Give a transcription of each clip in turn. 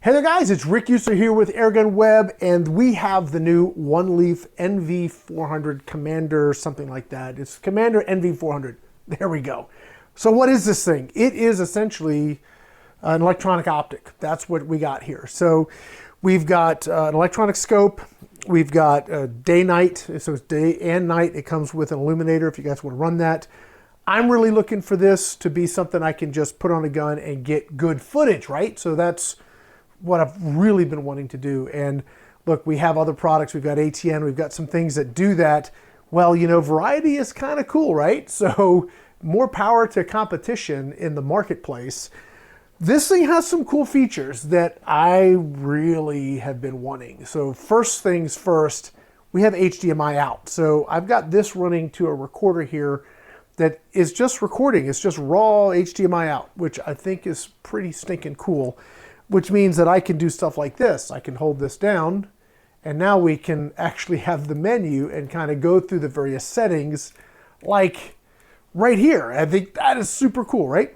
Hey there guys, it's Rick User here with AirgunWeb, and we have the new OneLeaf NV400 Commander, something like that. It's Commander NV400. There we go. So what is this thing? It is essentially an electronic optic. That's what we got here. So we've got an electronic scope. We've got day-night, so it's day and night. It comes with an illuminator if you guys want to run that. I'm really looking for this to be something I can just put on a gun and get good footage, right? So that's what I've really been wanting to do. And look, we have other products. We've got ATN. We've got some things that do that. Well, you know, variety is kind of cool, right? So more power to competition in the marketplace. This thing has some cool features that I really have been wanting. So first things first, we have HDMI out. So I've got this running to a recorder here that is just recording. It's just raw HDMI out, which I think is pretty stinking cool, which means that I can do stuff like this. I can hold this down, and now we can actually have the menu and kind of go through the various settings like right here. I think that is super cool, right?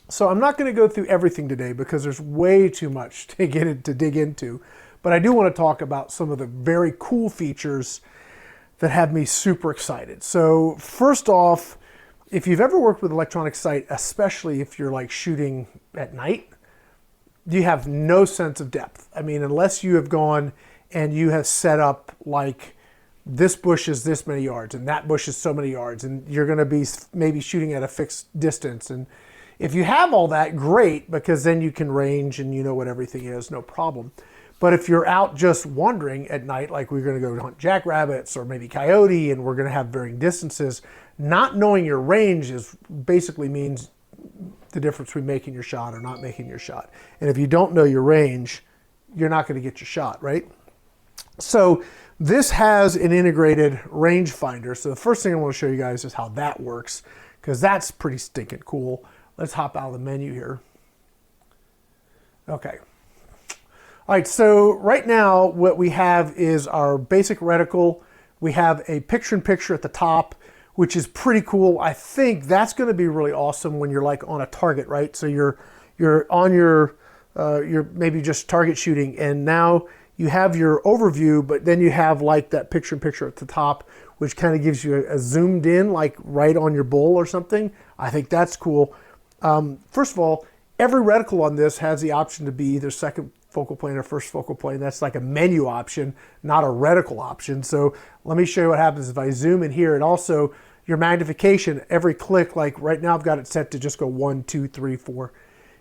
So I'm not going to go through everything today because there's way too much to dig into, but I do want to talk about some of the very cool features that have me super excited. So first off, if you've ever worked with electronic sight, especially if you're like shooting at night, you have no sense of depth. I mean, unless you have gone and you have set up like this bush is this many yards and that bush is so many yards, and you're going to be maybe shooting at a fixed distance. And if you have all that, great, because then you can range and you know what everything is, no problem. But if you're out just wandering at night, like we're going to go hunt jackrabbits or maybe coyote, and we're going to have varying distances, not knowing your range is basically means the difference between making your shot or not making your shot. And if you don't know your range, you're not going to get your shot, right? So this has an integrated range finder. So the first thing I want to show you guys is how that works, because that's pretty stinking cool. Let's hop out of the menu here. Okay. All right, so right now what we have is our basic reticle. We have a picture-in-picture at the top, which is pretty cool. I think that's going to be really awesome when you're like on a target, right? So you're on you're maybe just target shooting, and now you have your overview, but then you have like that picture-in-picture at the top, which kind of gives you a zoomed in, like right on your bull or something. I think that's cool. First of all, every reticle on this has the option to be either second focal plane or first focal plane. That's like a menu option, not a reticle option. So let me show you what happens if I zoom in here. And also your magnification, every click, like right now I've got it set to just go 1, 2, 3, 4.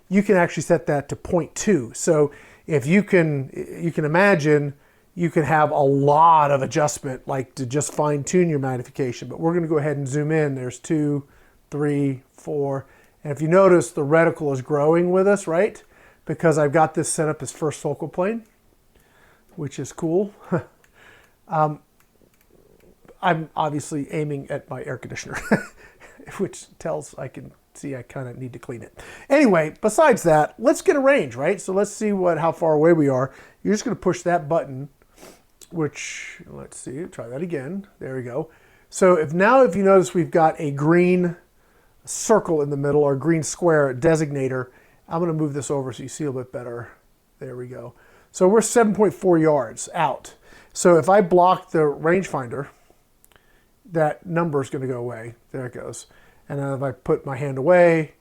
You can actually set that to 0.2. So if you can imagine, you can have a lot of adjustment, like to just fine tune your magnification. But we're going to go ahead and zoom in. There's 2, 3, 4. And if you notice, the reticle is growing with us, right? Because I've got this set up as first focal plane, which is cool. I'm obviously aiming at my air conditioner, which tells I can see I kind of need to clean it. Anyway, besides that, let's get a range, right? So let's see how far away we are. You're just going to push that button, which, let's see, try that again. There we go. So if you notice, we've got a green circle in the middle, or green square designator. I'm going to move this over so you see a little bit better. There we go. So we're 7.4 yards out. So if I block the rangefinder, that number is going to go away. There it goes. And then if I put my hand away,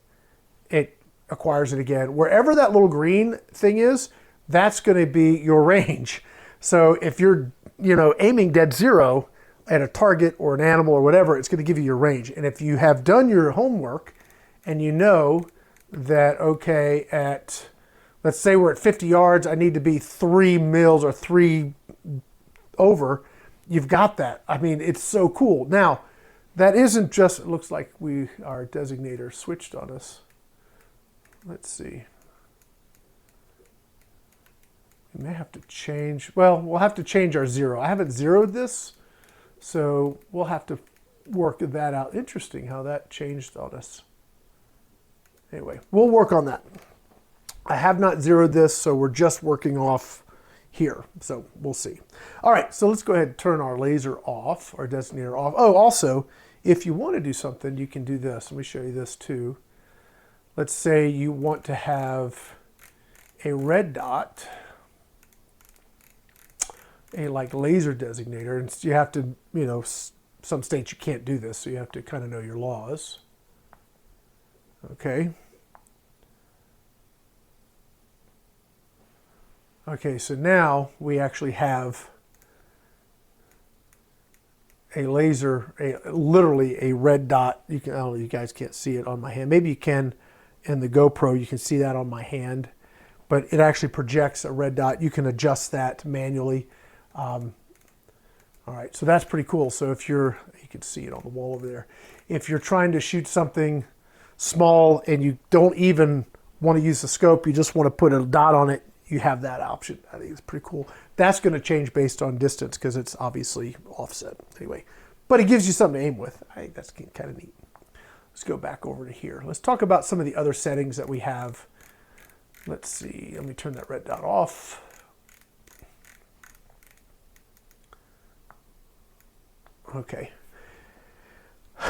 it acquires it again. Wherever that little green thing is, that's going to be your range. So if you're, aiming dead zero at a target or an animal or whatever, it's going to give you your range. And if you have done your homework and you know that, okay, let's say we're at 50 yards, I need to be 3 mils or 3 over, you've got that. I mean, it's so cool. Now, that isn't just, it looks like our designator switched on us. Let's see. We may have to change, well, we'll have to change our zero. I haven't zeroed this, so we'll have to work that out. Interesting how that changed on us. Anyway, we'll work on that. I have not zeroed this, so we're just working off here. So we'll see. All right, so let's go ahead and turn our laser off, our designator off. Oh, also, if you want to do something, you can do this. Let me show you this too. Let's say you want to have a red dot, a like laser designator, and you have to, you know, some states you can't do this, so you have to kind of know your laws. Okay. Okay, so now we actually have a laser, literally a red dot. You can, I don't know, you guys can't see it on my hand. Maybe you can in the GoPro, you can see that on my hand, but it actually projects a red dot. You can adjust that manually. All right, so that's pretty cool. So if you can see it on the wall over there. If you're trying to shoot something small and you don't even want to use the scope, you just want to put a dot on it, you have that option. I think it's pretty cool. That's going to change based on distance because it's obviously offset anyway, but it gives you something to aim with. I think that's kind of neat. Let's go back over to here. Let's talk about some of the other settings that we have. Let's see, let me turn that red dot off. Okay.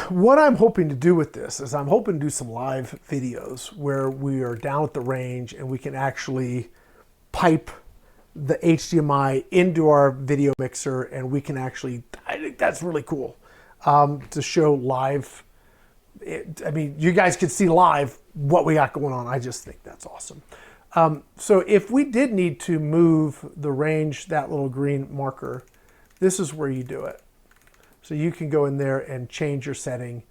What I'm hoping to do with this is I'm hoping to do some live videos where we are down at the range and we can actually pipe the HDMI into our video mixer, and we can actually, I think that's really cool to show live. I mean, you guys can see live what we got going on. I just think that's awesome. So if we did need to move the range, that little green marker, this is where you do it. So you can go in there and change your setting.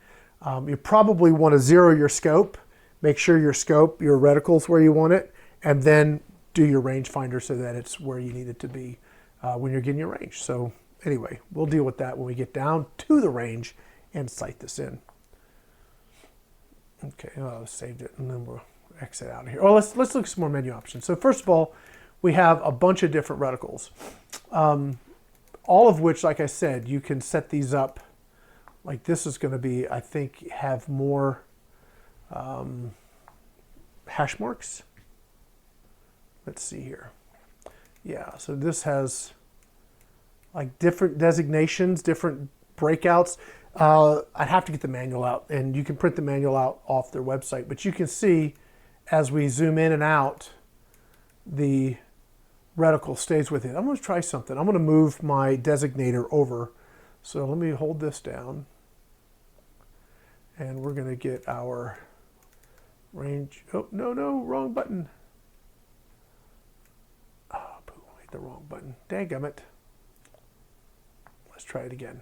You probably want to zero your scope, make sure your scope, your reticle's where you want it, and then do your rangefinder so that it's where you need it to be when you're getting your range. So anyway, we'll deal with that when we get down to the range and sight this in. Okay, well, I saved it and then we'll exit out of here. Oh, let's look at some more menu options. So first of all, we have a bunch of different reticles. All of which, like I said, you can set these up. Like this is going to be, I think, have more hash marks. Let's see here. Yeah, so this has like different designations, different breakouts. I'd have to get the manual out, and you can print the manual out off their website. But you can see as we zoom in and out, the reticle stays with it. I'm going to try something. I'm going to move my designator over. So let me hold this down. And we're going to get our range. Oh, no, wrong button. Oh, boom, I hit the wrong button. Dadgummit. Let's try it again.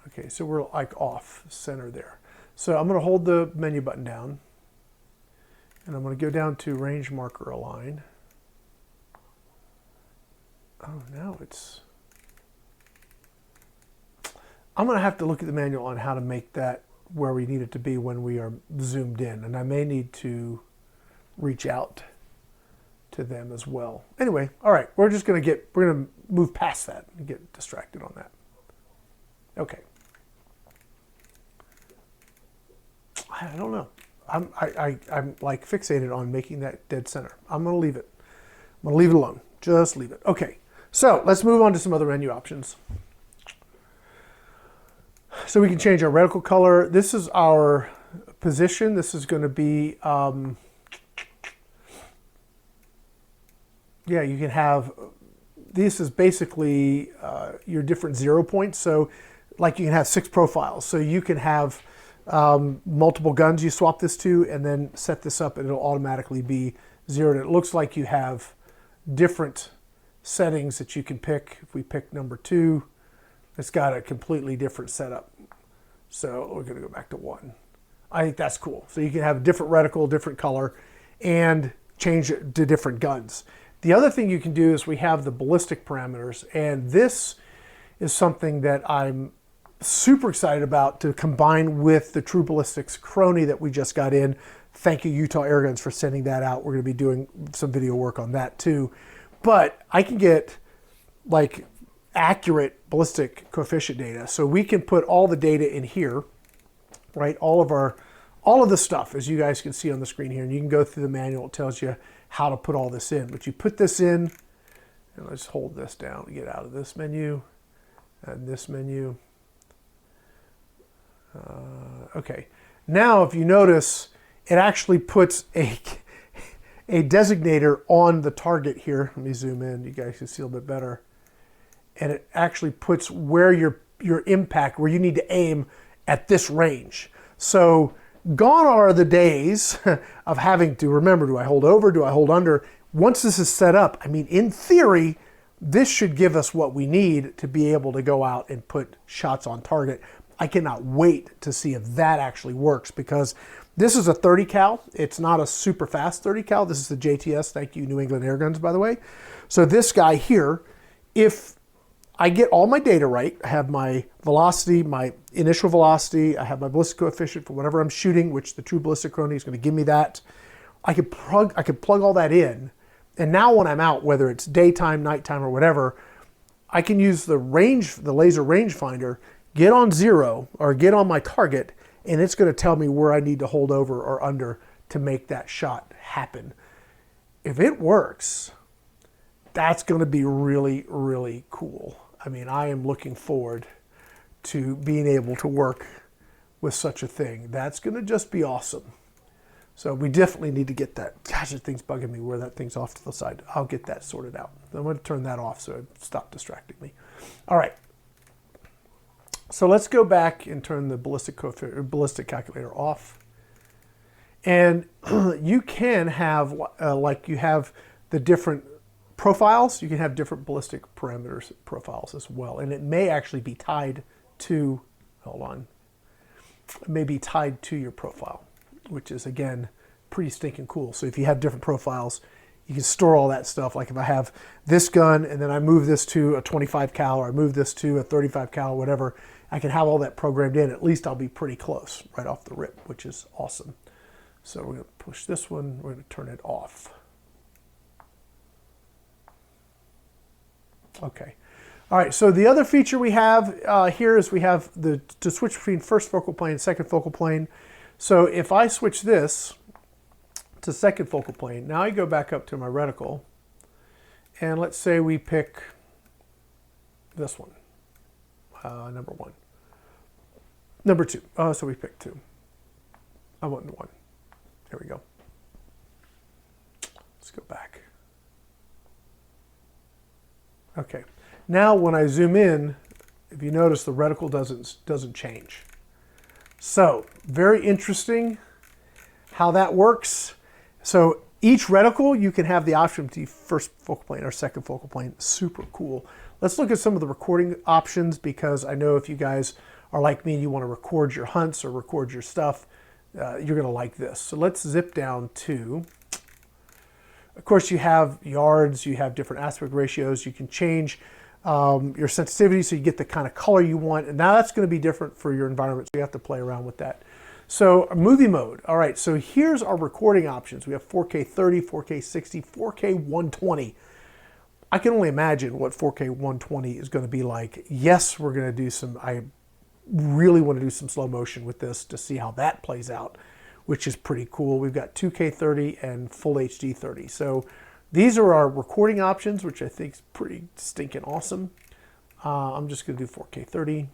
Okay, so we're like off center there. So I'm going to hold the menu button down. And I'm going to go down to range marker align. Oh, now it's... I'm going to have to look at the manual on how to make that where we need it to be when we are zoomed in. And I may need to reach out to them as well. Anyway, all right, we're going to move past that and get distracted on that. Okay. I don't know. I'm like fixated on making that dead center. I'm going to leave it. I'm going to leave it alone. Just leave it. Okay. So let's move on to some other menu options. So we can change our reticle color. This is our position. This is going to be, yeah, you can have, this is basically your different 0 points. So like you can have 6 profiles. So you can have multiple guns you swap this to and then set this up and it'll automatically be zeroed. It looks like you have different settings that you can pick. If we pick number 2, it's got a completely different setup. So we're going to go back to 1. I think that's cool. So you can have a different reticle, different color, and change it to different guns. The other thing you can do is we have the ballistic parameters, and this is something that I'm super excited about to combine with the True Ballistics Crony that we just got in. Thank you, Utah Airguns, for sending that out. We're going to be doing some video work on that too. But I can get like accurate ballistic coefficient data. So we can put all the data in here, right? All of the stuff, as you guys can see on the screen here, and you can go through the manual. It tells you how to put all this in. But you put this in, and let's hold this down to get out of this menu and this menu. Okay. Now, if you notice, it actually puts a designator on the target here. Let me zoom in, you guys can see a little bit better. And it actually puts where your impact, where you need to aim at this range. So gone are the days of having to remember, do I hold over, do I hold under? Once this is set up, I mean, in theory, this should give us what we need to be able to go out and put shots on target. I cannot wait to see if that actually works, because this is a 30 cal. It's not a super fast 30 cal. This is the JTS. Thank you, New England Airguns, by the way. So this guy here, if I get all my data right, I have my velocity, my initial velocity, I have my ballistic coefficient for whatever I'm shooting, which the True Ballistic Chrono is going to give me that. I could plug all that in, and now when I'm out, whether it's daytime, nighttime, or whatever, I can use the laser rangefinder, get on 0 or get on my target, and it's going to tell me where I need to hold over or under to make that shot happen. If it works, that's going to be really, really cool. I mean, I am looking forward to being able to work with such a thing. That's going to just be awesome. So we definitely need to get that. Gosh, that thing's bugging me where that thing's off to the side. I'll get that sorted out. I'm going to turn that off so it stops distracting me. All right. So let's go back and turn the ballistic calculator off. And you can have, like you have the different profiles, you can have different ballistic parameters profiles as well. And it may actually be tied to, hold on, it may be tied to your profile, which is, again, pretty stinking cool. So if you have different profiles, you can store all that stuff. Like if I have this gun and then I move this to a 25 cal or I move this to a 35 cal, whatever, I can have all that programmed in. At least I'll be pretty close right off the rip, which is awesome. So we're going to push this one, we're going to turn it off. Okay. All right, so the other feature we have here is we have to switch between first focal plane and second focal plane. So if I switch this to second focal plane, now I go back up to my reticle, and let's say we pick this one, number 1. Number 2, so we picked 2. I want 1. There we go. Let's go back. Okay, now when I zoom in, if you notice, the reticle doesn't change. So very interesting how that works. So each reticle, you can have the option to first focal plane or second focal plane. Super cool. Let's look at some of the recording options, because I know if you guys are like me and you want to record your hunts or record your stuff, you're going to like this. So let's zip down to, of course, you have yards, you have different aspect ratios. You can change your sensitivity so you get the kind of color you want. And now that's going to be different for your environment, so you have to play around with that. So movie mode. All right, so here's our recording options. We have 4K 30, 4K 60, 4K 120. I can only imagine what 4K 120 is going to be like. Yes, we're going to do some, I really want to do some slow motion with this to see how that plays out, which is pretty cool. We've got 2K 30 and full HD 30. So these are our recording options, which I think is pretty stinking awesome. I'm just going to do 4K 30.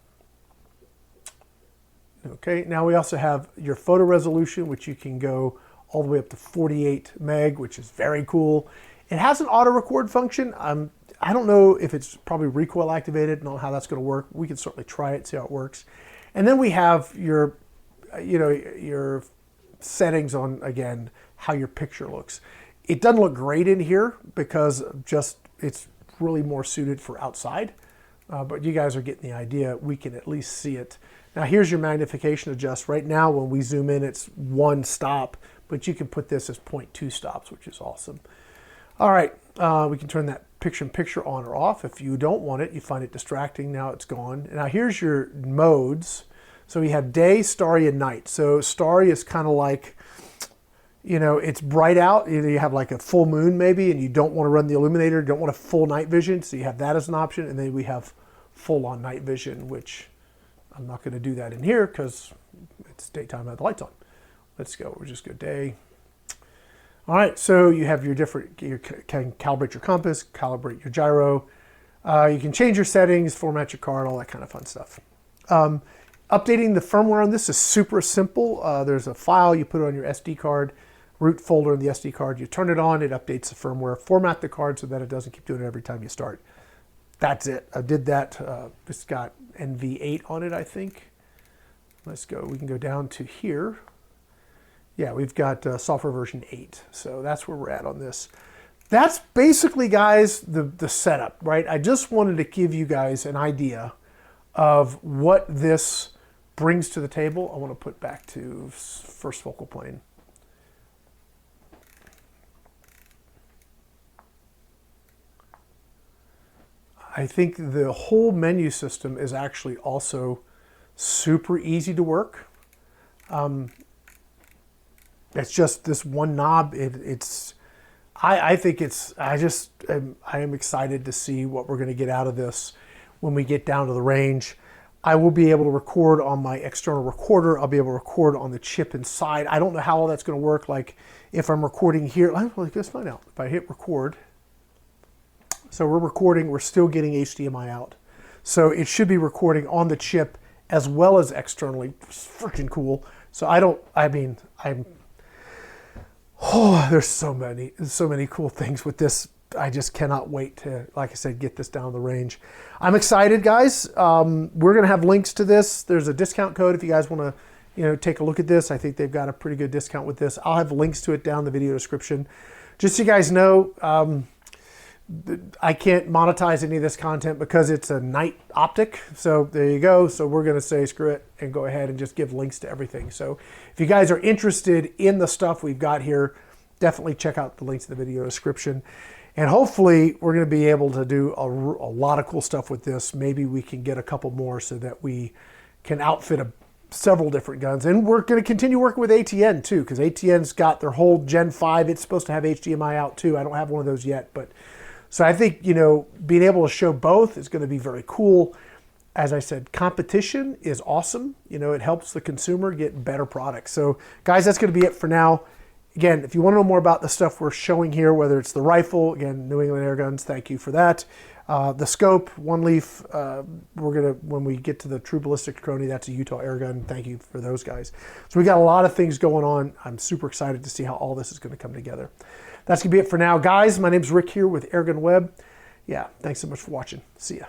Okay, now we also have your photo resolution, which you can go all the way up to 48 meg, which is very cool. It has an auto record function. I don't know if it's probably recoil activated, not how that's going to work. We can certainly try it, see how it works. And then we have your, your settings on, again, how your picture looks. It doesn't look great in here because it's really more suited for outside. But you guys are getting the idea. We can at least see it. Now here's your magnification adjust. Right now when we zoom in, it's 1 stop, but you can put this as 0.2 stops, which is awesome. All right, we can turn that picture-in-picture on or off. If you don't want it, you find it distracting, now it's gone. Now here's your modes. So we have day, starry, and night. So starry is kind of like, it's bright out. Either you have like a full moon maybe, and you don't want to run the illuminator, you don't want a full night vision, so you have that as an option. And then we have full-on night vision, which I'm not going to do that in here because it's daytime, I have the lights on. Let's go, we'll just go day. All right, so you have you can calibrate your compass, calibrate your gyro. You can change your settings, format your card, all that kind of fun stuff. Updating the firmware on this is super simple. There's a file, you put it on your SD card. root folder in the SD card. You turn it on, it updates the firmware. Format the card so that it doesn't keep doing it every time you start. That's it. I did that. It's got NV8 on it, I think. Let's go. We can go down to here. Yeah, we've got software version 8. So that's where we're at on this. That's basically, guys, the setup, right? I just wanted to give you guys an idea of what this brings to the table. I want to put back to first focal plane. I think the whole menu system is actually also super easy to work. It's just this one knob. I think I am excited to see what we're going to get out of this when we get down to the range. I will be able to record on my external recorder. I'll be able to record on the chip inside. I don't know how all that's going to work. Like if I'm recording here, let's find out. If I hit record, so we're recording, we're still getting HDMI out. So it should be recording on the chip as well as externally. It's freaking cool. So there's so many cool things with this. I just cannot wait to, like I said, get this down the range. I'm excited, guys. We're going to have links to this. There's a discount code if you guys want to, take a look at this. I think they've got a pretty good discount with this. I'll have links to it down in the video description. Just so you guys know, I can't monetize any of this content because it's a night optic. So there you go. So we're going to say screw it and go ahead and just give links to everything. So if you guys are interested in the stuff we've got here, definitely check out the links in the video description. And hopefully we're going to be able to do a lot of cool stuff with this. Maybe we can get a couple more so that we can outfit several different guns. And we're going to continue working with ATN too, because ATN's got their whole Gen 5. It's supposed to have HDMI out too. I don't have one of those yet, but so I think, being able to show both is going to be very cool. As I said, competition is awesome. It helps the consumer get better products. So guys, that's going to be it for now. Again, if you want to know more about the stuff we're showing here, whether it's the rifle, again, New England Airguns, thank you for that. The scope, OneLeaf, when we get to the True Ballistic Crony, that's a Utah Airgun. Thank you for those guys. So we got a lot of things going on. I'm super excited to see how all this is going to come together. That's going to be it for now. Guys, my name's Rick here with AirgunWeb. Yeah, thanks so much for watching. See ya.